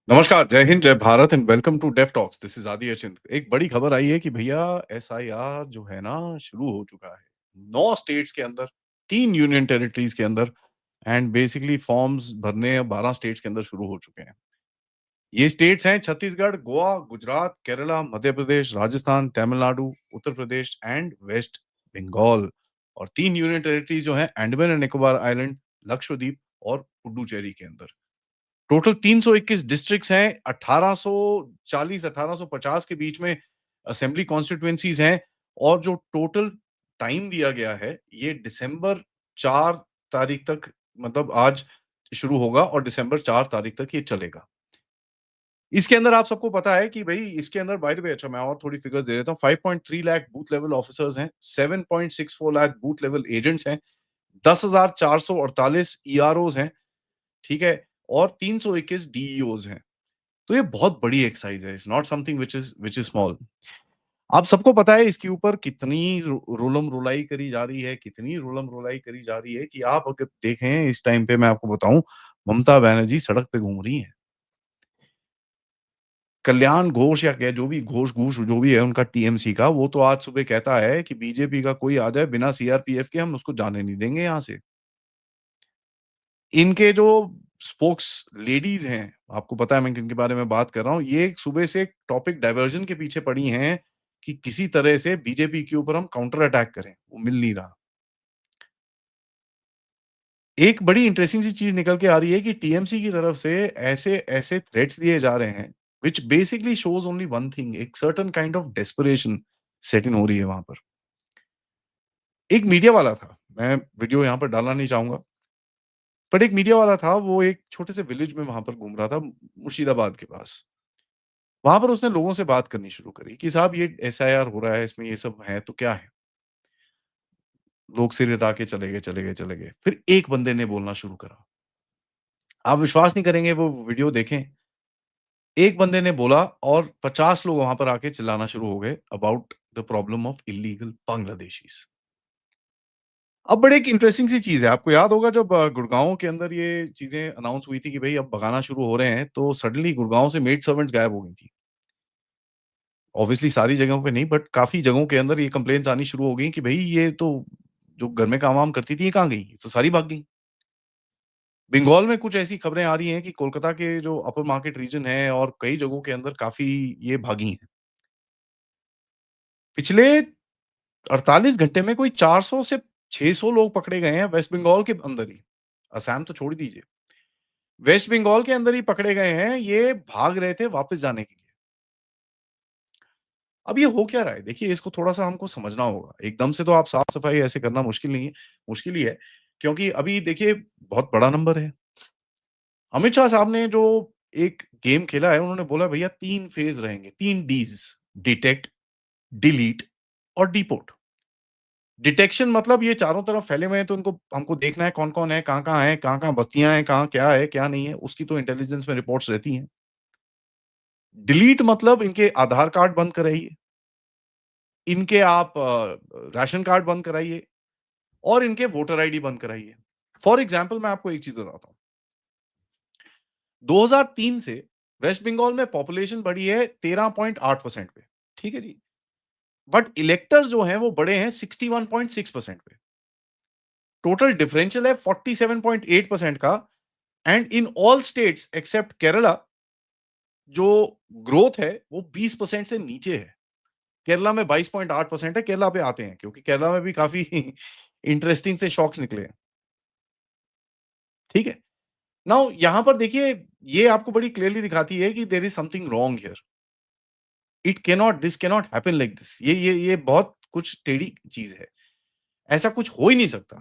नमस्कार, जय हिंद, जय Bharat and welcome to Deaf Talks. This is Adi Achint. एक बड़ी खबर आई है कि भैया एसआईआर जो है ना शुरू हो चुका है। 9 स्टेट्स के अंदर, 3 यूनियन टेरिटरीज़ के अंदर एंड बेसिकली फॉर्म्स भरने 12 स्टेट्स के अंदर शुरू हो चुके हैं। ये स्टेट्स हैं छत्तीसगढ़, गोवा, गुजरात, केरला, मध्य प्रदेश, राजस्थान, तमिलनाडु, उत्तर प्रदेश एंड वेस्ट बंगाल। और 3 यूनियन टेरिटरीज़ जो हैं अंडमान एंड निकोबार आइलैंड, लक्षद्वीप और पुडुचेरी के अंदर। टोटल 321 डिस्ट्रिक्ट्स हैं, 1840 1850 के बीच में असेंबली कॉन्स्टिट्यूएंसीज़ हैं और जो टोटल टाइम दिया गया है, ये दिसंबर 4 तारीख तक मतलब आज शुरू होगा और दिसंबर 4 तारीख तक ये चलेगा। इसके अंदर आप सबको पता है कि भई इसके अंदर बाय द वे अच्छा मैं और थोड़ी फिगर्स दे देता हूँ, 5.3 लाख बूथ लेवल ऑफिसर्स हैं, 7.64 लाख बूथ लेवल एजेंट्स हैं, 10,448 ईआरओज़ हैं, ठीक है? और 321 डीईओज़ हैं। तो ये बहुत बड़ी एक्सरसाइज़ है, it's not something which is small. आप सबको पता है इसके ऊपर कितनी रोलम-रोलाई करी जा रही है, कितनी रोलम-रोलाई करी जा रही है कि आप अगर देखें इस टाइम पे मैं आपको बताऊँ, ममता बनर्जी सड़क पे घूम रही हैं। कल्याण घोष या क्या जो भी घोष-घूष जो भी है उनका टीएमसी का, वो तो आज सुबह कहता है कि बीजेपी का कोई आ जाए बिना सीआरपीएफ के हम उसको जाने नहीं देंगे यहाँ से। इनके जो स्पोक्स लेडीज़ हैं, आपको पता है मैं किनके बारे में बात कर रहा हूँ, ये सुबह से एक टॉपिक डायवर्जन के पीछे पड़ी हैं कि किसी तरह से बीजेपी के ऊपर हम काउंटर अटैक करें, वो मिल नहीं रहा। एक बड़ी इंटरेस्टिंग सी चीज़ निकल के आ रही है कि टीएमसी की तरफ से ऐसे ऐसे थ्रेट्स दिए जा रहे हैं, which basically shows only one thing एक certain kind of desperation set in हो रही है वहाँ पर। एक मीडिया वाला था, मैं वीडियो यहाँ पर डालना नहीं चाहूँगा, बट एक मीडिया वाला था, वो एक छोटे से विलेज में वहाँ पर घूम रहा था, मुर्शिदाबाद के पास। वहाँ पर उसने लोगों से बात करनी शुरू करी कि साहब ये एसआईआर हो रहा है, इसमें ये सब है तो क्या है? लोग सिर हिला के चले गए, चले गए, चले गए। फिर एक बंदे ने बोलना शुरू करा। आप विश्वास नहीं करेंगे वो वीडियो देखें। एक बंदे ने बोला और 50 लोग वहाँ पर आके चिल्लाना शुरू हो गए about the problem of illegal Bangladeshis. अब बड़ी एक इंटरेस्टिंग सी चीज़ है, आपको याद होगा जब गुड़गाँव के अंदर ये चीज़ें अनाउंस हुई थी कि भई अब भगाना शुरू हो रहे हैं, तो सडनली गुड़गाँव से मेड सर्वेंट्स गायब हो गई थी। ऑब्वियसली सारी जगहों पे नहीं बट काफ़ी जगहों के अंदर ये कंप्लेंट्स आनी शुरू हो गई कि भई ये तो जो घर में काम-वाम करती थी, ये कहाँ गई? ये तो सारी भाग गई। बंगाल में कुछ ऐसी खबरें आ रही हैं कि कोलकाता के जो अपर मार्केट रीजन है और कई जगहों के अंदर काफ़ी ये भागी हैं। पिछले 48 घंटे में कोई 400 से 600 लोग पकड़े गए हैं वेस्ट बंगाल के अंदर ही। असम तो छोड़ दीजिए। वेस्ट बंगाल के अंदर ही पकड़े गए हैं, ये भाग रहे थे वापस जाने के लिए। अब ये हो क्या रहा है? देखिए इसको थोड़ा-सा हमको समझना होगा। एकदम से तो आप साफ-सफाई ऐसे करना मुश्किल नहीं है, मुश्किल ही है क्योंकि अभी देखिए बहुत बड़ा नंबर है। अमित शाह साहब ने जो एक गेम खेला है, उन्होंने बोला भैया 3 फेज़ रहेंगे, 3 डीज़ डिटेक्ट, डिलीट और डिपोर्ट। डिटेक्शन मतलब ये चारों तरफ फैले हुए हैं तो उनको हमको देखना है कौन-कौन है, कहाँ-कहाँ है, कहाँ-कहाँ बस्तियाँ हैं, कहाँ क्या है, क्या नहीं है, उसकी तो इंटेलिजेंस में रिपोर्ट्स रहती हैं। डिलीट मतलब इनके आधार कार्ड बंद कराइए, इनके आप राशन कार्ड बंद कराइए और इनके वोटर आईडी बंद कराइए। फॉर एग्ज़ाम्पल मैं आपको एक चीज़ बताता हूँ। 2003 से वेस्ट बंगाल में पॉपुलेशन बढ़ी है 13.8% पे, ठीक है जी? बट इलेक्टर्स जो हैं वो बढ़े हैं 61.6% पे। टोटल डिफरेंशियल है 47.8% का and in all states except Kerala जो ग्रोथ है वो 20% से नीचे है। केरला में 22.8% है, केरला पे आते हैं क्योंकि केरला में भी काफ़ी इंटरेस्टिंग से शॉक्स निकले हैं, ठीक है? नाउ यहाँ पर देखिए ये आपको बड़ी क्लियरली दिखाती है कि there is something wrong here. It cannot this cannot happen like this ये बहुत कुछ टेढ़ी चीज़ है। ऐसा कुछ हो ही नहीं सकता।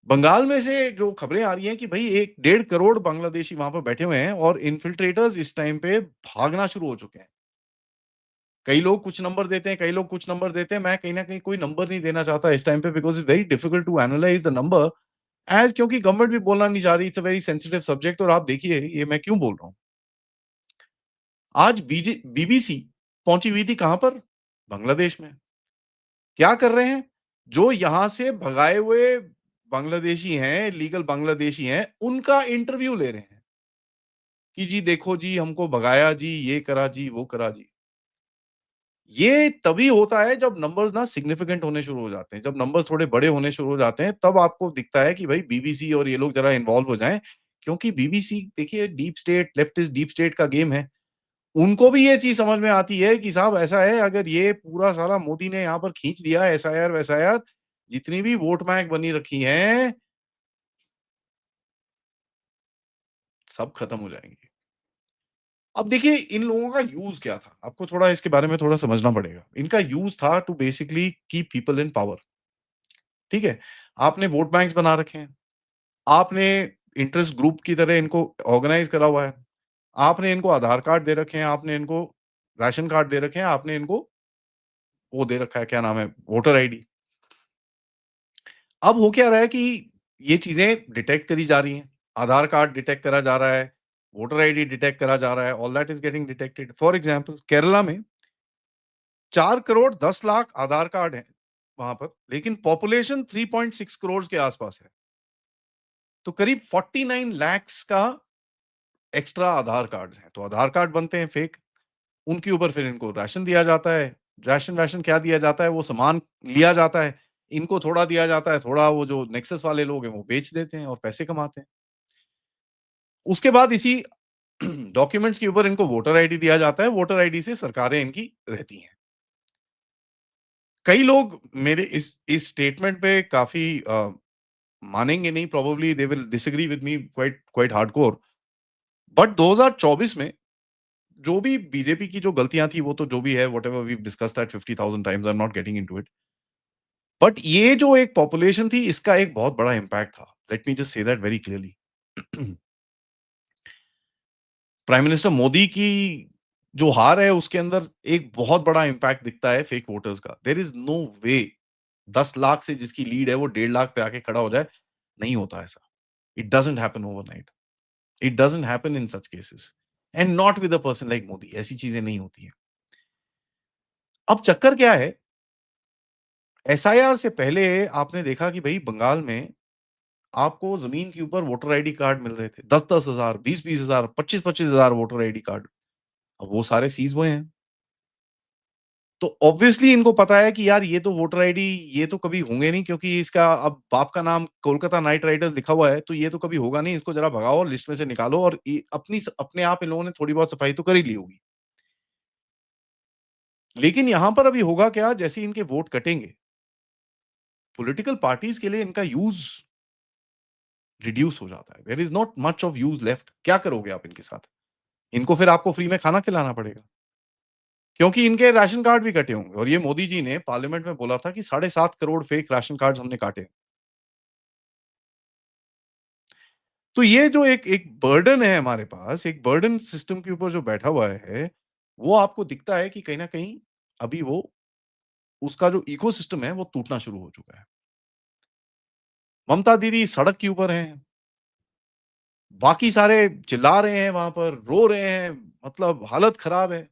बंगाल में से जो खबरें आ रही हैं कि भई 1 डेढ़ करोड़ बांग्लादेशी वहाँ पे बैठे हुए हैं और इन्फिल्ट्रेटर्स इस टाइम पे भागना शुरू हो चुके हैं। कई लोग कुछ नंबर देते हैं, कई लोग कुछ नंबर देते हैं। मैं कहीं न कहीं कोई नंबर नहीं देना चाहता इस टाइम पे because it's very difficult to analyse the number as क्योंकि गवर्नमेंट भी बोलना नहीं चाह रही। It's a very sensitive subject और आप देखिए ये मैं क्यों बोल रहा हूँ। आज बीबीसी पहुँची हुई थी कहाँ पर? बांग्लादेश में। क्या कर रहे हैं? जो यहाँ से भगाए हुए बांग्लादेशी हैं, लीगल बांग्लादेशी हैं, उनका इंटरव्यू ले रहे हैं। कि जी देखो जी हमको भगाया जी, ये करा जी, वो करा जी। ये तभी होता है जब नंबर्स ना सिग्निफिकेंट होने शुरू हो जाते हैं। जब नंबर्स थोड़े बड़े होने शुरू हो जाते हैं, तब आपको दिखता है कि भाई बीबीसी और ये लोग ज़रा इन्वॉल्व हो जाएँ। क्योंकि बीबीसी देखिए deep state, leftist deep state का गेम है। उनको भी ये चीज़ समझ में आती है कि साहब ऐसा है, अगर ये पूरा साला मोदी ने यहाँ पर खींच दिया एसआईआर-वैसाईआर, जितनी भी वोट बैंक बनी रखी हैं, सब खत्म हो जाएँगी। अब देखिए इन लोगों का यूज़ क्या था? आपको थोड़ा इसके बारे में थोड़ा समझना पड़ेगा। इनका यूज़ था to basically keep people in power, ठीक है? आपने वोट बैंक्स बना रखे हैं। आपने इंटरेस्ट ग्रुप की तरह इनको ऑर्गेनाइज़ करा हुआ है। आपने इनको आधार कार्ड दे रखे हैं, आपने इनको राशन कार्ड दे रखे हैं, आपने इनको वो दे रखा है, क्या नाम है? Voter ID. अब हो क्या रहा है कि ये चीज़ें डिटेक्ट करी जा रही हैं। आधार कार्ड डिटेक्ट करा जा रहा है, वोटर आईडी डिटेक्ट करा जा रहा है, all that is getting detected. For example Kerala में 4 करोड़ 10 लाख आधार कार्ड हैं वहाँ पर, लेकिन पॉपुलेशन 3.6 करोड़ के आस-पास है। तो करीब 49 लैक्स का एक्स्ट्रा आधार कार्ड्स हैं। तो आधार कार्ड बनते हैं फेक, उनके ऊपर फिर इनको राशन दिया जाता है। राशन-वाशन क्या दिया जाता है, वो सामान लिया जाता है, इनको थोड़ा दिया जाता है, थोड़ा वो जो नेक्सस वाले लोग हैं, वो बेच देते हैं और पैसे कमाते हैं। उसके बाद इसी डॉक्यूमेंट्स के ऊपर इनको वोटर आईडी दिया जाता है, वोटर आईडी से सरकारें इनकी रहती हैं। कई लोग मेरे इस स्टेटमेंट पे काफ़ी मानेंगे नहीं, probably they will disagree with me quite quite hardcore. But 2024 में जो भी बीजेपी की जो गलतियाँ थी, वो तो जो भी है, whatever we have discussed that 50,000 times, I am not getting into it. But ये जो एक पॉपुलेशन थी, इसका एक बहुत बड़ा इम्पैक्ट था। Let me just say that very clearly. Prime minister Modi की जो हार है, उसके अंदर एक बहुत बड़ा इम्पैक्ट दिखता है फेक वोटर्स का। देयर इज़ नो वे 10 लाख से जिसकी लीड है, वो 1.5 लाख पे आके खड़ा हो जाए, नहीं होता ऐसा। It doesn't happen overnight. It doesn't happen in such cases and not with a person like Modi. ऐसी चीज़ें नहीं होती हैं। अब चक्कर क्या है, एसआईआर से पहले आपने देखा कि भई बंगाल में आपको ज़मीन के ऊपर वोटर आईडी कार्ड मिल रहे थे। 10-10 हज़ार, 20-20 हज़ार, 25-25 हज़ार वोटर आईडी कार्ड। अब वो सारे सीज़ हुए हैं। तो ऑब्वियसली इनको पता है कि यार ये तो वोटर आईडी ये तो कभी होंगे नहीं, क्योंकि इसका अब बाप का नाम कोलकाता नाइट राइडर्स लिखा हुआ है, तो ये तो कभी होगा नहीं। इसको ज़रा भगाओ और लिस्ट में से निकालो, और अपने आप इन लोगों ने थोड़ी बहुत सफाई तो कर ही ली होगी। लेकिन यहाँ पर अभी होगा क्या, जैसे ही इनके वोट कटेंगे, पॉलिटिकल पार्टीज़ के लिए इनका यूज़ रिड्यूस हो जाता है। There is not much of use left. क्या करोगे आप इनके साथ? इनको फिर आपको फ्री में खाना खिलाना पड़ेगा। क्योंकि इनके राशन कार्ड भी कटे होंगे, और ये मोदी जी ने पार्लियामेंट में बोला था कि 7.5 करोड़ फेक राशन कार्ड्स हमने काटे। तो ये जो एक एक बर्डन है हमारे पास, एक बर्डन सिस्टम के ऊपर जो बैठा हुआ है, वो आपको दिखता है कि कहीं न कहीं अभी वो उसका जो इकोसिस्टम है, वो टूटना शुरू हो चुका है। ममता दीदी सड़क के ऊपर हैं, बाकी सारे चिल्ला रहे हैं वहाँ पर, रो रहे हैं, मतलब हालत खराब है।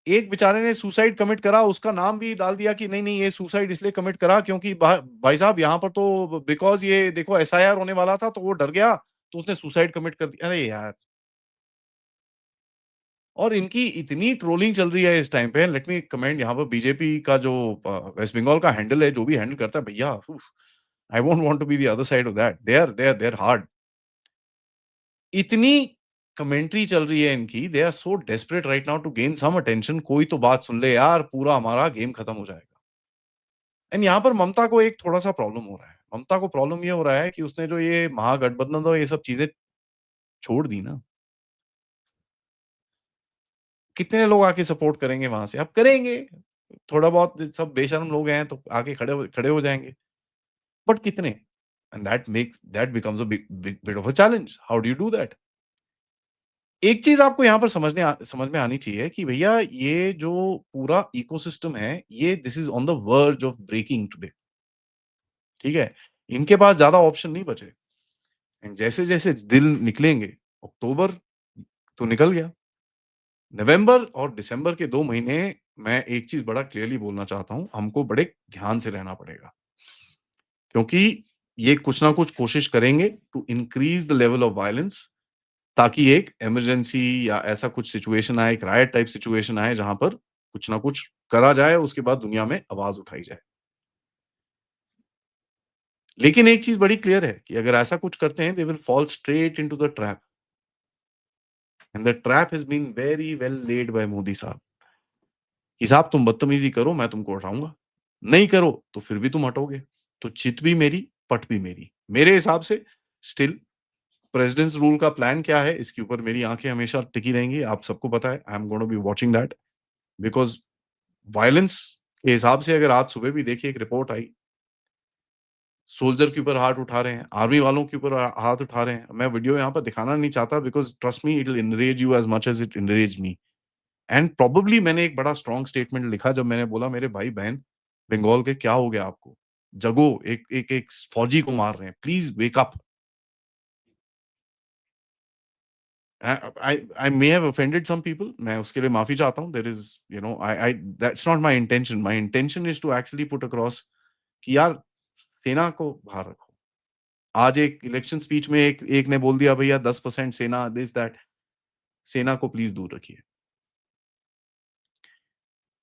एक बेचारे ने सुसाइड कमिट करा, उसका नाम भी डाल दिया कि नहीं, नहीं ये सुसाइड इसलिए कमिट करा क्योंकि भाई साहब यहाँ पर तो बिकॉज़ ये देखो एसआईआर होने वाला था, तो वो डर गया, तो उसने सुसाइड कमिट कर दिया। अरे यार! और इनकी इतनी ट्रोलिंग चल रही है इस टाइम पे, लेट मी कमेंट यहाँ पर बीजेपी का जो वेस्ट बंगाल का हैंडल है, जो भी हैंडल करता है, भैया उफ़! I won't want to be the other side of that. They are hard. इतनी कमेंट्री चल रही है इनकी, they are so desperate right now to gain some attention, कोई तो बात सुन ले यार, पूरा हमारा गेम खत्म हो जाएगा। एंड यहाँ पर ममता को एक थोड़ा-सा प्रॉब्लम हो रहा है। ममता को प्रॉब्लम ये हो रहा है कि उसने जो ये महागठबंधन और ये सब चीज़ें छोड़ दी ना, कितने लोग आके सपोर्ट करेंगे वहाँ से? अब करेंगे, थोड़ा बहुत सब बेशर्म लोग हैं तो आके खड़े हो जाएँगे, बट कितने? And that becomes a big big bit of a challenge. How do you do that? एक चीज़ आपको यहाँ पर समझ में आनी चाहिए कि भैया ये जो पूरा इकोसिस्टम है, ये this is on the verge of breaking today, ठीक है? इनके पास ज़्यादा ऑप्शन नहीं बचे। एंड जैसे-जैसे दिन निकलेंगे, अक्टूबर तो निकल गया, नवंबर और दिसंबर के 2 महीने मैं एक चीज़ बड़ा क्लियरली बोलना चाहता हूँ, हमको बड़े ध्यान से रहना पड़ेगा। क्योंकि ये कुछ ना कुछ कोशिश करेंगे to increase the level of violence, ताकि एक इमरजेंसी या ऐसा कुछ सिचुएशन आए, एक रायट टाइप सिचुएशन आए जहाँ पर कुछ ना कुछ करा जाए, उसके बाद दुनिया में आवाज़ उठाई जाए। लेकिन एक चीज़ बड़ी क्लियर है कि अगर ऐसा कुछ करते हैं, they will fall straight into the trap and the trap has been very well laid by Modi साहब कि साहब तुम बदतमीज़ी करो, मैं तुमको उठाऊँगा। नहीं करो, तो फिर भी तुम हटोगे। तो चित भी मेरी, पट भी मेरी। मेरे हिसाब से स्टिल प्रेसिडेंट्स रूल का प्लान क्या है, इसके ऊपर मेरी आँखें हमेशा टिकी रहेंगी। आप सबको पता है, I am gonna be watching that because violence के हिसाब से अगर आज सुबह भी देखिए एक रिपोर्ट आई, सोल्जर के ऊपर हाथ उठा रहे हैं, आर्मी वालों के ऊपर हाथ उठा रहे हैं। मैं वीडियो यहाँ पर दिखाना नहीं चाहता because trust me it will enrage you as much as it enraged me. And probably मैंने एक बड़ा स्ट्रॉन्ग स्टेटमेंट लिखा जब मैंने बोला मेरे भाई-बहन बंगाल के क्या हो गया आपको? जगो, एक फौजी को मार रहे हैं, please wake up. I may have offended some people मैं उसके लिए माफ़ी चाहता हूँ। There is I that's not my intention. My intention is to actually put across कि यार सेना को बाहर रखो। आज एक इलेक्शन स्पीच में एक एक ने बोल दिया भैया 10% सेना दिस दैट सेना को प्लीज़ दूर रखिए।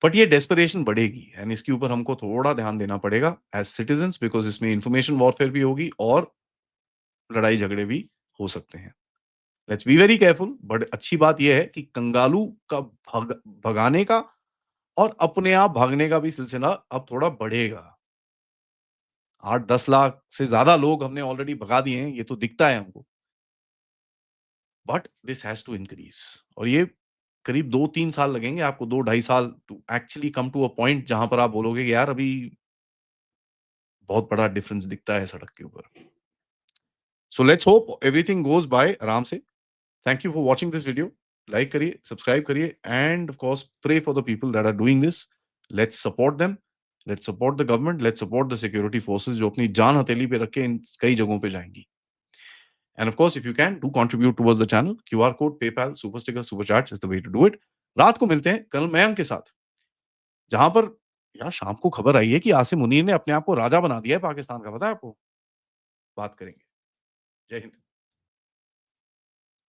बट ये डेस्परेशन बढ़ेगी एंड इसके ऊपर हमको थोड़ा ध्यान देना पड़ेगा एज़ सिटिज़न्स बिकॉज़ इसमें इन्फॉर्मेशन वॉरफेयर भी होगी और लड़ाई झगड़े भी हो सकते हैं। Let's be very careful but अच्छी बात ये है कि कंगालू का भगाने का और अपने आप भागने का भी सिलसिला अब थोड़ा बढ़ेगा। 8-10 लाख से ज़्यादा लोग हमने ऑलरेडी भगा दिए हैं, ये तो दिखता है हमको। But this has to increase और ये करीब 2-3 साल लगेंगे आपको 2 ढाई साल to actually come to a point जहाँ पर आप बोलोगे कि यार अभी बहुत बड़ा डिफरेंस दिखता है सड़क के ऊपर। So let's hope everything goes by आराम से। Thank you for watching this video. Like करिए, सब्सक्राइब करिए and of course pray for the people that are doing this. Let's support them, let's support the government, let's support the security forces जो अपनी जान हथेली पे रख के इन कई जगहों पे जाएँगी। And of course if you can do contribute towards the channel, QR code, PayPal, super sticker, super chats is the way to do it. रात को मिलते हैं कल मयंक के साथ, जहाँ पर यार शाम को खबर आई है कि आसिम मुनीर ने अपने आप को राजा बना दिया है पाकिस्तान का, पता है आपको? बात करेंगे। जय हिंद।